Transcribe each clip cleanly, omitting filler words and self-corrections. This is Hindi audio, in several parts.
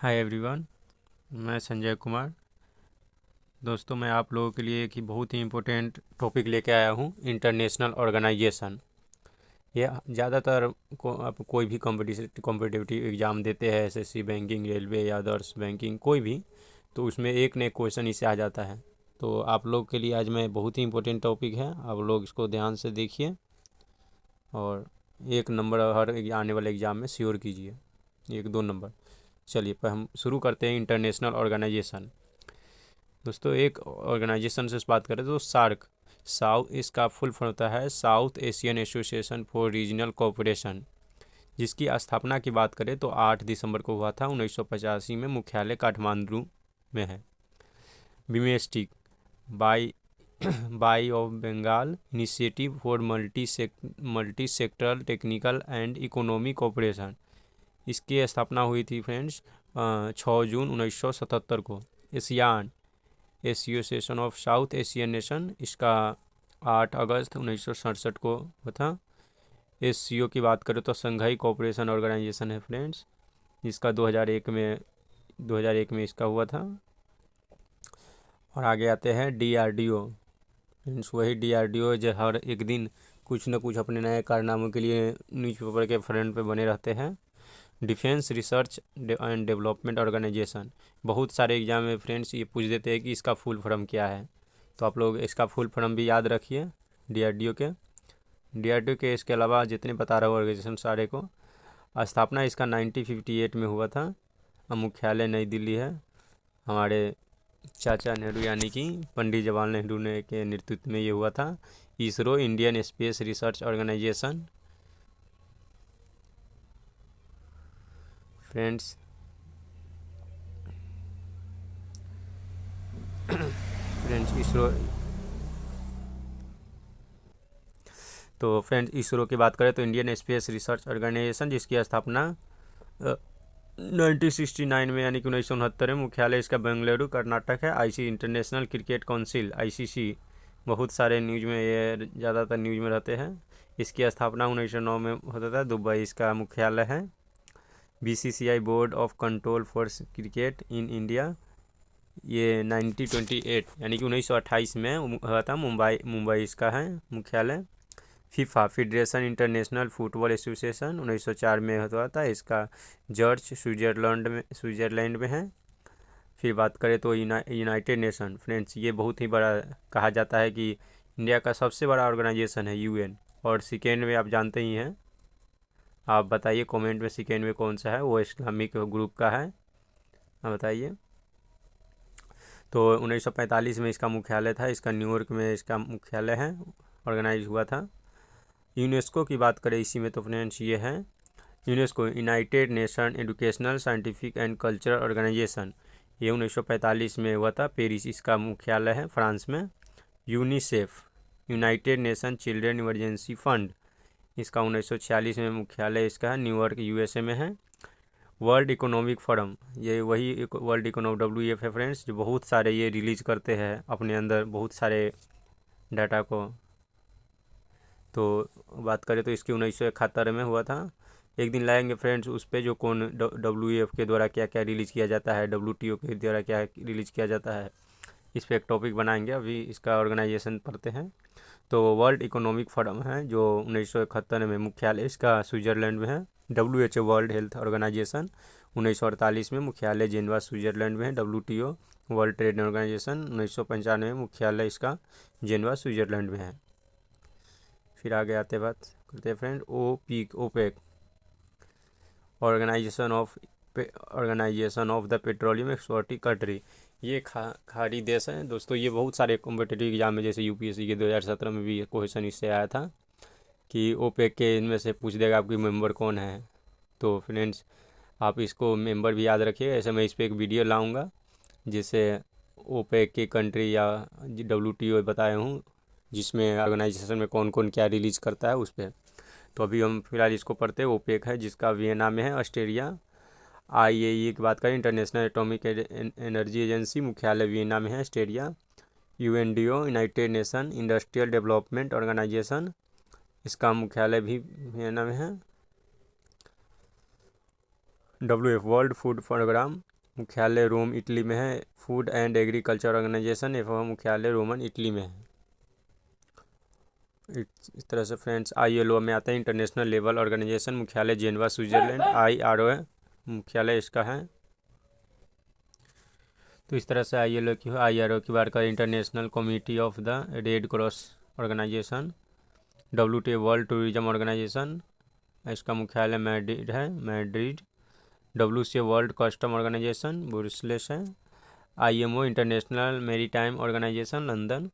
Hi everyone. मैं संजय कुमार। दोस्तों, मैं आप लोगों के लिए एक ही बहुत ही इम्पोर्टेंट टॉपिक लेके आया हूँ, इंटरनेशनल ऑर्गेनाइजेशन। ये ज़्यादातर आप कोई भी कॉम्पिटिटिव एग्ज़ाम देते हैं, एसएससी, बैंकिंग, रेलवे या अदर्स बैंकिंग, कोई भी, तो उसमें एक न एक क्वेश्चन इससे आ जाता है। तो आप लोग के लिए आज मैं बहुत ही इम्पोर्टेंट टॉपिक है, आप लोग इसको ध्यान से देखिए और एक नंबर हर आने वाले एग्ज़ाम में श्योर कीजिए, 1-2 नंबर। चलिए पर हम शुरू करते हैं। International organisation. दोस्तों, एक ऑर्गेनाइजेशन से बात करें तो सार्क, इसका फुल फॉर्म होता है south Asian association for regional cooperation. जिसकी स्थापना की बात करें तो 8 दिसंबर को हुआ था 1985 में। मुख्यालय काठमांडू में है। BIMSTEC, bay bay of Bengal initiative for multi sectoral technical and economic cooperation. इसकी स्थापना हुई थी फ्रेंड्स 6 जून 1977 को। ASEAN, association of south Asian nation, इसका 8 अगस्त 1967 को हुआ था। एससीओ की बात करें तो संघाई कोऑपरेशन ऑर्गेनाइजेशन है फ्रेंड्स, जिसका 2001 में इसका हुआ था। और आगे आते हैं डीआरडीओ। फ्रेंड्स, वही डीआरडीओ जो हर एक दिन कुछ न कुछ अपने नए कारनामों के लिए न्यूज़पेपर के फ्रंट पे बने रहते हैं। Defence Research and Development Organisation. बहुत सारे एग्जाम में फ्रेंड्स ये पूछ देते हैं कि इसका फुल फॉर्म क्या है, तो आप लोग इसका फुल फॉर्म भी याद रखिए डीआरडीओ के। इसके अलावा जितने बता रहा हूँ ऑर्गेनाइजेशन सारे को, स्थापना इसका 1958 में हुआ था। मुख्यालय नई दिल्ली है। हमारे चाचा नेहरू यानी कि पंडित जवाहरलाल नेहरू ने के नेतृत्व में ये हुआ था। ISRO, Indian Space Research Organisation. Friends ISRO, तो फ्रेंड्स इसरो की बात करें तो इंडियन स्पेस रिसर्च ऑर्गेनाइजेशन, जिसकी स्थापना 1969 में यानी कि 1969 में। मुख्यालय इसका बेंगलुरु कर्नाटक है। IC international cricket council, ICC, बहुत सारे न्यूज में ये ज़्यादातर न्यूज में रहते हैं। इसकी स्थापना 1909 में होता था। दुबई इसका मुख्यालय है। BCCI, board of control for cricket in India, ये 1928 यानी कि 1928 में हुआ था। मुंबई इसका है मुख्यालय। FIFA, federation international football association, 1904 में हुआ था। इसका जर्ज स्विट्ज़रलैंड में है। फिर बात करें तो यूनाइटेड नेशन। फ्रेंड्स, ये बहुत ही बड़ा कहा जाता है कि इंडिया का सबसे बड़ा ऑर्गेनाइजेशन है यूएन। और सेकेंड में आप जानते ही हैं, आप बताइए कमेंट में सेकेंड में कौन सा है। वो इस्लामिक ग्रुप का है, आप बताइए। तो 1945 में इसका मुख्यालय था। इसका न्यूयॉर्क में इसका मुख्यालय है, ऑर्गेनाइज हुआ था। यूनेस्को की बात करें इसी में तो फ्रेंड्स ये है UNESCO, United Nation Educational, Scientific and Cultural Organisation. ये 1945 में हुआ था। पेरिस इसका मुख्यालय है, फ्रांस में। UNICEF, United nation children emergency fund, इसका 1946 में मुख्यालय इसका है, न्यूयॉर्क यूएसए में है। वर्ल्ड इकोनॉमिक फोरम, ये वही वर्ल्ड इकोनॉमिक WEF है फ्रेंड्स, जो बहुत सारे ये रिलीज करते हैं अपने अंदर बहुत सारे डाटा को। तो बात करें तो इसकी 1971 में हुआ था। एक दिन लाएंगे फ्रेंड्स उस पर, जो कौन WEF के द्वारा क्या क्या रिलीज़ किया जाता है, WTO के द्वारा क्या रिलीज़ किया जाता है, इस पर एक टॉपिक बनाएंगे। अभी इसका ऑर्गेनाइजेशन पढ़ते हैं। तो वर्ल्ड इकोनॉमिक फोरम है जो 1971 में, मुख्यालय इसका स्विट्ज़रलैंड में है। WHO, वर्ल्ड हेल्थ ऑर्गेनाइजेशन, 1948 में मुख्यालय जेनेवा स्विट्ज़रलैंड में है। WTO, वर्ल्ड ट्रेड ऑर्गेनाइजेशन, 1995 में मुख्यालय इसका जेनेवा स्विट्ज़रलैंड में है। फिर आगे आते बात करते हैं friend OPEC, Organisation of the Petroleum Exporting Country. ये खाड़ी देश है दोस्तों। ये बहुत सारे कॉम्पिटिटिव एग्जाम में, जैसे यूपीएससी के 2017 में भी क्वेश्चन इससे आया था कि ओपेक के इनमें से पूछ देगा आपकी मेंबर कौन है। तो फ्रेंड्स, आप इसको मेंबर भी याद रखिए। ऐसे मैं इस पर एक वीडियो लाऊंगा जिससे ओपेक की कंट्री या WTO बताया हूँ, जिसमें ऑर्गेनाइजेशन में कौन कौन क्या रिलीज़ करता है उस पर। तो अभी हम फिलहाल इसको पढ़ते हैं। ओपेक है जिसका वियना में है, ऑस्ट्रेलिया। IAEA की बात करें, इंटरनेशनल एटॉमिक एनर्जी एजेंसी, मुख्यालय वियना में है, Australia. UNDO, United Nation Industrial Development Organisation, इसका मुख्यालय भी वियना में है। WF, वर्ल्ड फूड प्रोग्राम, मुख्यालय रोम इटली में है। फूड एंड एग्रीकल्चर ऑर्गेनाइजेशन एवं मुख्यालय रोमन इटली में है। इस तरह से फ्रेंड्स ILO में आता है, इंटरनेशनल लेबर ऑर्गेनाइजेशन, मुख्यालय जेनेवा स्विट्जरलैंड। IRO मुख्यालय इसका है। तो इस तरह से IRO की बात करें, International Committee of the Red Cross Organisation. WTO World Tourism Organisation, इसका मुख्यालय मैड्रिड है, Madrid. WCO World Custom Organisation Brussels है। IMO International Maritime Organisation London.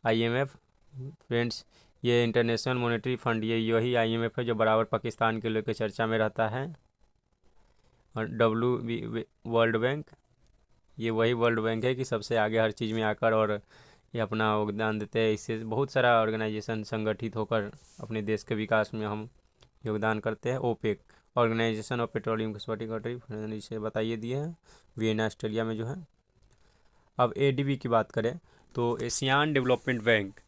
IMF friends ये इंटरनेशनल मॉनेटरी फंड, ये यही IMF है जो बराबर पाकिस्तान के लेकर चर्चा में रहता है। और वर्ल्ड बैंक, ये वही वर्ल्ड बैंक है कि सबसे आगे हर चीज़ में आकर और ये अपना योगदान देते हैं। इससे बहुत सारा ऑर्गेनाइजेशन संगठित होकर अपने देश के विकास में हम योगदान करते हैं। OPEC Organisation of Petroleum Exporting Country, इसे बताइए दिए हैं, वियना ऑस्ट्रेलिया में जो है। अब ADB की बात करें तो एशियान डेवलपमेंट बैंक,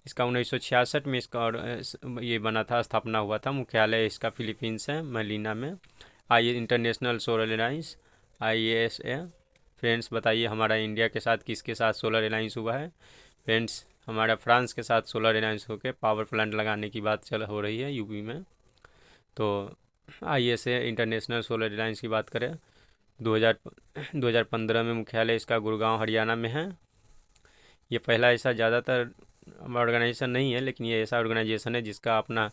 इसका 1966 में इसका ये बना था, स्थापना हुआ था। मुख्यालय इसका फिलीपींस है, मैलिना में। International solar alliance ISA। Friends बताइए हमारा इंडिया के साथ किसके साथ सोलर अलायंस हुआ है? फ्रेंड्स हमारा फ्रांस के साथ सोलर अलायंस होकर पावर प्लांट लगाने की बात हो रही है यूपी में। तो ISA इंटरनेशनल सोलर अलायंस की बात करें 2015 में मुख्यालय इसका गुड़गांव हरियाणा में है। ये पहला ऐसा ज़्यादातर ऑर्गेनाइजेशन नहीं है, लेकिन ये ऐसा ऑर्गेनाइजेशन है जिसका अपना,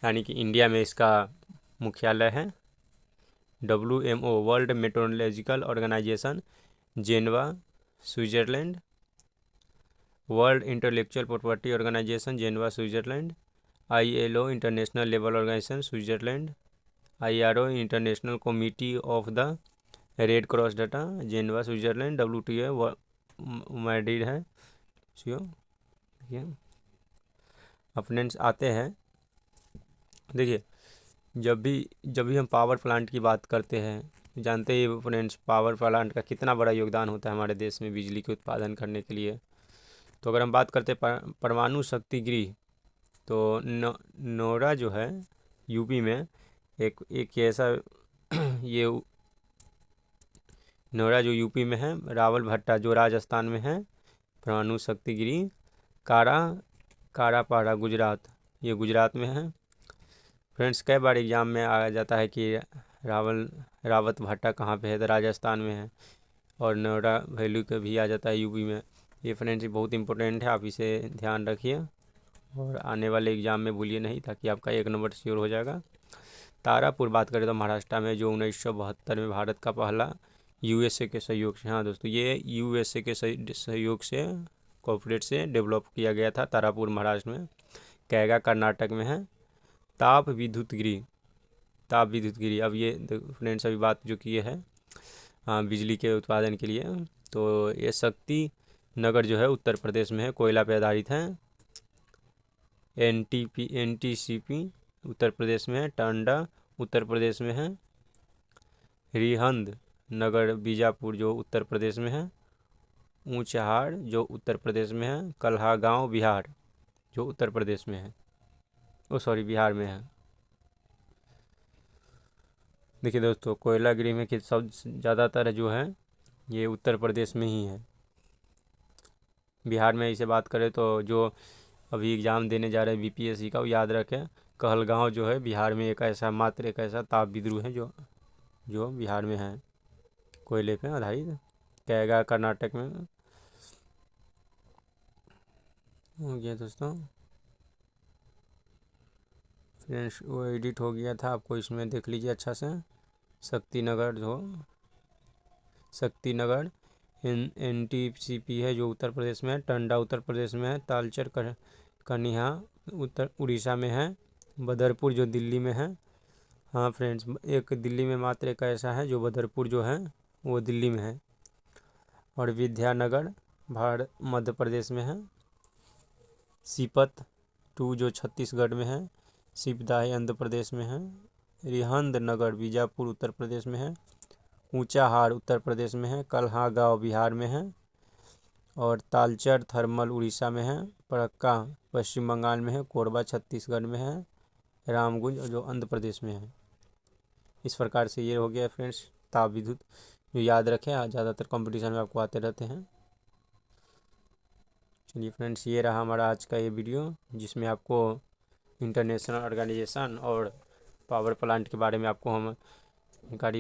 यानी कि इंडिया में इसका मुख्यालय है। WMO World Metrological Organisation Geneva Switzerland. World Intellectual Property Organisation Geneva Switzerland. ILO International Labour Organisation Switzerland. IRO International Committee of the Red Cross data Geneva Switzerland. WTO Madrid है। अब फ्रेंड्स आते हैं, देखिए जब भी हम पावर प्लांट की बात करते हैं, जानते ही फ्रेंड्स पावर प्लांट का कितना बड़ा योगदान होता है हमारे देश में बिजली के उत्पादन करने के लिए। तो अगर हम बात करते हैं परमाणु शक्ति गृह, तो नोरा जो है यूपी में एक ऐसा ये नोरा जो यूपी में है, रावल भट्टा जो राजस्थान में है, परमाणु शक्ति गृह। कारापाड़ा गुजरात, ये गुजरात में है। फ्रेंड्स कई बार एग्जाम में आ जाता है कि रावत भट्टा कहाँ पे है, तो राजस्थान में है। और नोरा वैल्यू का भी आ जाता है यूपी में। ये फ्रेंड्स बहुत इंपॉर्टेंट है, आप इसे ध्यान रखिए और आने वाले एग्ज़ाम में भूलिए नहीं, ताकि आपका 1 नंबर श्योर हो जाएगा। तारापुर बात करें तो महाराष्ट्र में, जो 1972 में भारत का पहला USA के सहयोग से, हाँ दोस्तों ये USA के सहयोग से कॉर्पोरेट से डेवलप किया गया था। तारापुर महाराष्ट्र में। कैगा कर्नाटक में है। ताप विद्युत गृह, अब ये फ्रेंड्स अभी बात जो की है बिजली के उत्पादन के लिए, तो ये शक्ति नगर जो है उत्तर प्रदेश में है, कोयला पे आधारित है। NTCP उत्तर प्रदेश में है। टांडा उत्तर प्रदेश में है। रिहंद नगर बीजापुर जो उत्तर प्रदेश में है। ऊंचहाड़ जो उत्तर प्रदेश में है। कल्हागांव बिहार जो उत्तर प्रदेश में है, बिहार में है। देखिए दोस्तों कोयला गृह में सब ज़्यादातर जो है ये उत्तर प्रदेश में ही है। बिहार में इसे बात करें तो जो अभी एग्ज़ाम देने जा रहे हैं BPSC का, वो याद रखें कहलगांव जो है बिहार में एक ऐसा ताप विद्युत है जो बिहार में है, कोयले पे आधारित। कैगा कर्नाटक में हो गया दोस्तों। फ्रेंड्स वो एडिट हो गया था, आपको इसमें देख लीजिए अच्छा से। शक्तिनगर NTCP है जो उत्तर प्रदेश में है। टंडा उत्तर प्रदेश में है। तालचर कन्हा उड़ीसा में है। बदरपुर जो दिल्ली में है। हाँ फ्रेंड्स एक दिल्ली में मात्र एक ऐसा है जो बदरपुर जो है वो दिल्ली में है। और विद्यानगर मध्य प्रदेश में है। सीपत 2 जो छत्तीसगढ़ में है। सिपदाही आंध्र प्रदेश में है। रिहंद नगर बीजापुर उत्तर प्रदेश में है। ऊंचाहार उत्तर प्रदेश में है। कल्हागांव बिहार में है। और तालचर थर्मल उड़ीसा में है। फरक्का पश्चिम बंगाल में है। कोरबा छत्तीसगढ़ में है। रामगंज जो आंध्र प्रदेश में है। इस प्रकार से ये हो गया फ्रेंड्स ताप विद्युत जो याद रखें, ज़्यादातर कंपटीशन में आपको आते रहते हैं। चलिए फ्रेंड्स, ये रहा हमारा आज का ये वीडियो, जिसमें आपको इंटरनेशनल ऑर्गेनाइजेशन और पावर प्लांट के बारे में आपको हम जानकारी